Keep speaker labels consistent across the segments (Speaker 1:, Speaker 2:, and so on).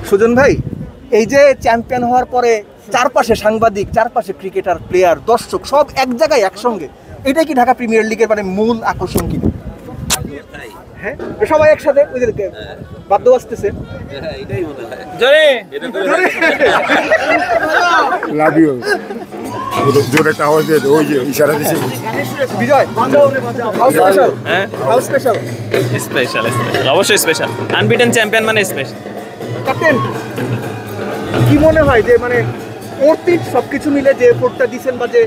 Speaker 1: সুজন ভাই, এই যে চ্যাম্পিয়ন হওয়ার পরে চারপাশে সাংবাদিক, চারপাশে ক্রিকেটার, প্লেয়ার, দর্শক সব এক জায়গায় একসঙ্গে, এটাই কি ঢাকা প্রিমিয়ার লিগের মানে মূল আকর্ষণ কিনা? হ্যাঁ, সবাই একসাথে ওই যে বাদ্য বাজতেছে,
Speaker 2: লাভ ইউ জোরে টাওয়ার দিয়ে ওই যে ইশারা দিছে
Speaker 1: বিজয় হাউ স্পেশাল
Speaker 3: স্পেশাল অবশ্যই স্পেশাল। আনবিটেন চ্যাম্পিয়ন মানে স্পেশাল।
Speaker 1: ক্যাপ্টেন, কি মনে হয় যে মানে অতীত সবকিছু মিলে যে এফোর্টটা দিয়েছেন বা যে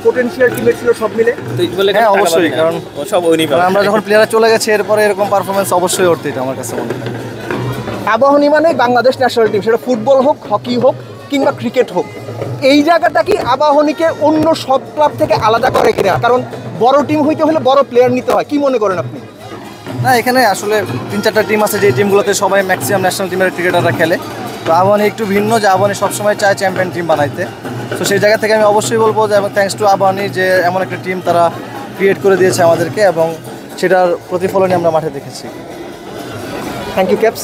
Speaker 1: পোটেনশিয়াল টিমের ছিল সব মিলে?
Speaker 4: হ্যাঁ অবশ্যই, কারণ আমরা যখন প্লেয়াররা চলে গেছে এরপরে এরকম পারফরমেন্স অবশ্যই অর্থিত আমার কাছে মনে হয়।
Speaker 1: আবাহনী মানে বাংলাদেশ ন্যাশনাল টিম, সেটা ফুটবল হোক, হকি হোক কিংবা ক্রিকেট হোক। এই জায়গাটা কি আবাহনীকে অন্য সব ক্লাব থেকে আলাদা করে কিনা? কারণ বড় টিম হইতে হলে বড় প্লেয়ার নিতে হয়, কি মনে করেন আপনি?
Speaker 4: না, এখানে আসলে 3-4টা টিম আছে যে টিমগুলোতে সবাই ম্যাক্সিমাম ন্যাশনাল টিমের ক্রিকেটাররা খেলে। তো আবাহনী একটু ভিন্ন, যে আবাহনী সবসময় চায় চ্যাম্পিয়ন টিম বানাইতে। তো সেই জায়গা থেকে আমি অবশ্যই বলবো যে থ্যাঙ্কস টু আবাহনী যে এমন একটা টিম তারা ক্রিয়েট করে দিয়েছে আমাদেরকে, এবং সেটার প্রতিফলনই আমরা মাঠে দেখেছি।
Speaker 1: Thank you caps.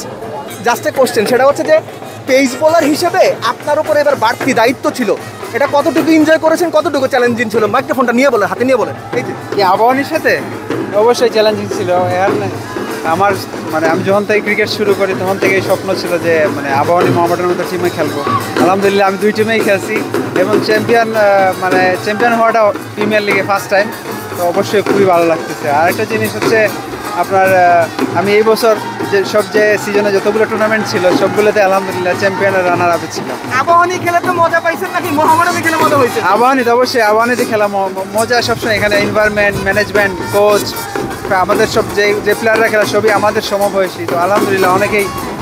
Speaker 1: Just a question, সেটা হচ্ছে যে পেস বোলার হিসেবে আপনার উপরে এবার বাড়তি দায়িত্ব ছিল, এটা কতটুকু এনজয় করেছেন, কতটুকু চ্যালেঞ্জিং ছিল? মাইক্রোফোনটা নিয়ে বলেন, হাতে নিয়ে বলেন। এই যে
Speaker 5: আবাহনীর সাথে অবশ্যই চ্যালেঞ্জিং ছিল। আমার মানে আমি যখন থেকে ক্রিকেট শুরু করি তখন থেকেই স্বপ্ন ছিল যে মানে আবাহনী মোহামেডানের মতো টিমে খেলবো। আলহামদুলিল্লাহ আমি 2 টিমেই খেলছি এবং চ্যাম্পিয়ন হওয়াটা প্রিমিয়ার লিগে ফার্স্ট টাইম। তো অবশ্যই খুবই ভালো লাগতেছে। আর একটা জিনিস হচ্ছে আপনার আমি এই বছর যে সিজনে যতগুলো টুর্নামেন্ট ছিল সবগুলোতে আলহামদুলিল্লাহ চ্যাম্পিয়নের রানার আপ ছিল।
Speaker 1: আবাহনী খেলে তো মজা পাইছেন নাকি মোহামেডানে খেলে মজা হয়েছে?
Speaker 5: আবাহনীতে অবশ্যই, আবাহনীতে খেলা মজা সবসময়। এখানে এনভায়রনমেন্ট, ম্যানেজমেন্ট, কোচ, আমাদের সব যে প্লেয়াররা খেলা সবই আমাদের সমবয়সী। তো আলহামদুলিল্লাহ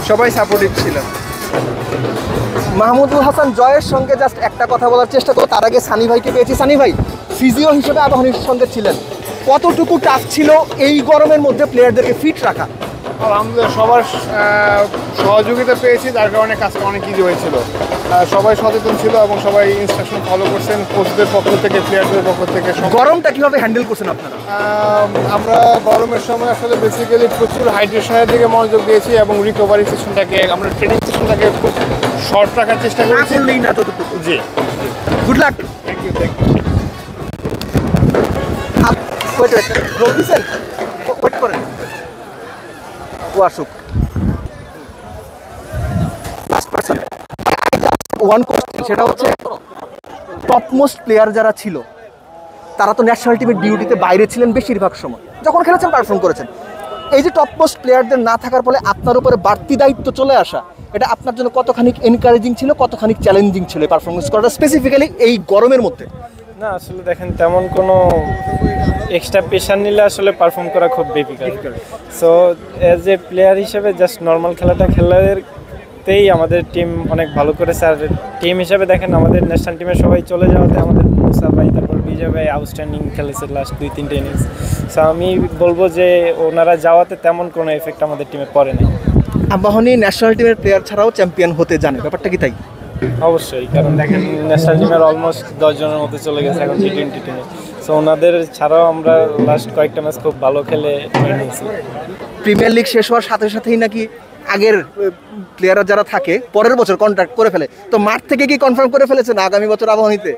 Speaker 5: সবাই সাপোর্টিভ ছিল।
Speaker 1: মাহমুদুল হাসান জয়ের সঙ্গে জাস্ট একটা কথা বলার চেষ্টা করো, তার আগে সানি ভাইকে পেয়েছি। সানি ভাই ফিজিও হিসেবে আবাহনীর সঙ্গে ছিলেন, কতটুকু টাফ ছিল এই গরমের মধ্যে প্লেয়ারদেরকে ফিট রাখা?
Speaker 2: আলহামদুলিল্লাহ সবার সহযোগিতা পেয়েছি, যার কারণে কাজটা অনেক ইজি হয়েছিল। সবাই সচেতন ছিল এবং সবাই ইনস্ট্রাকশন ফলো করছেন, কোচদের পক্ষ থেকে, প্লেয়ারদের পক্ষ থেকে।
Speaker 1: গরমটা কিভাবে হ্যান্ডেল করছেন আপনারা?
Speaker 2: আমরা গরমের সময় আসলে বেসিক্যালি প্রচুর হাইড্রেশনের দিকে মনোযোগ দিয়েছি এবং রিকভারি সেশনটাকে, আমরা ট্রেনিং সেশনটাকে খুব শর্ট রাখার চেষ্টা করেছি।
Speaker 1: না ততটুকু।
Speaker 2: জি,
Speaker 1: good luck.
Speaker 2: Thank you.
Speaker 1: Wait করেন, ও আসুক। ওয়ান কোশ্চেন, সেটা হচ্ছে টপ মোস্ট প্লেয়ার যারা ছিল তারা তো ন্যাশনাল টিমের ডিউটিতে বাইরে ছিলেন বেশিরভাগ সময়, যখন খেলেছেন পারফর্ম করেছেন। এই যে টপ মোস্ট প্লেয়ারদের না থাকার ফলে আপনার উপরে বাড়তি দায়িত্ব চলে আসা, এটা আপনার জন্য কতখানি এনকারেজিং ছিল, কতখানি চ্যালেঞ্জিং ছিল পারফরমেন্স করাটা, স্পেসিফিক্যালি এই গরমের মধ্যে?
Speaker 6: না, আসলে দেখেন তেমন কোনো এক্সট্রা প্রেশার নিলে আসলে পারফর্ম করা খুব difficult. So as a player হিসেবে জাস্ট নর্মাল খেলাটা খেলাতেই আমাদের টিম অনেক ভালো করেছে। আর টিম হিসেবে দেখেন আমাদের ন্যাশনাল টিমের সবাই চলে যাওয়াতে আমাদের মুসা ভাই, তারপর বিজয় ভাই আউটস্ট্যান্ডিং খেলেছে লাস্ট 2-3 ইনিংস। সো আমি বলবো যে ওনারা যাওয়াতে তেমন কোনো এফেক্ট আমাদের টিমে পড়ে নাই।
Speaker 1: আবাহনী ন্যাশনাল টিমের প্লেয়ার ছাড়াও চ্যাম্পিয়ন হতে জানে, ব্যাপারটা কি তাই?
Speaker 6: অবশ্যই, কারণ দেখেন ন্যাশনাল টিমের অলমোস্ট 10 জনের মধ্যে চলে গেছে এখন টি-20 টিমে। সো ওনাদের ছাড়াও আমরা লাস্ট কয়েকটা ম্যাচ খুব ভালো খেলে নিয়েছি।
Speaker 1: প্রিমিয়ার লিগ শেষ হওয়ার সাথে সাথেই নাকি আগের প্লেয়াররা যারা থাকে পরের বছর কন্ট্রাক্ট করে ফেলে, তো মাঠ থেকে কি কনফার্ম করে ফেলেছে না আগামী বছর আবাহনীতে?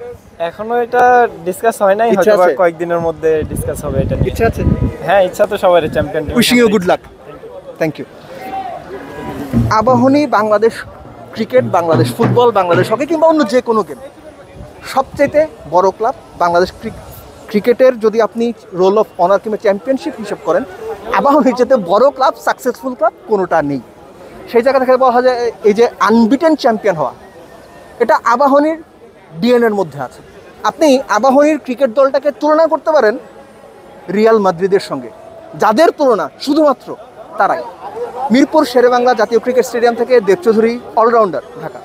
Speaker 6: এখনো এটা ডিসকাস হয় নাই, হয়তো কয়েকদিনের মধ্যে ডিসকাস হবে এটা।
Speaker 1: ইচ্ছা আছে?
Speaker 6: হ্যাঁ, ইচ্ছা তো সবারই champion team.
Speaker 1: Wishing you good luck. Thank you. Abahani Bangladesh cricket, Bangladesh football, Bangladesh hockey কিংবা অন্য যে কোনো গেম সবচেয়ে বড় ক্লাব বাংলাদেশ ক্রিকেটের। যদি আপনি রোল অফ অনার কিংবা চ্যাম্পিয়নশিপ হিসাব করেন, আবাহনীর চেয়ে বড় ক্লাব, সাকসেসফুল ক্লাব কোনোটা নেই। সেই জায়গা থেকে বলা যায় এই যে আনবিটেন চ্যাম্পিয়ন হওয়া, এটা আবাহনীর ডিএনএর মধ্যে আছে। আপনি আবাহনীর ক্রিকেট দলটাকে তুলনা করতে পারেন রিয়াল মাদ্রিদের সঙ্গে, যাদের তুলনা শুধুমাত্র তারাই। মিরপুর শেরেবাংলা জাতীয় ক্রিকেট স্টেডিয়াম থেকে দেবচৌধুরী, অলরাউন্ডার, ঢাকা।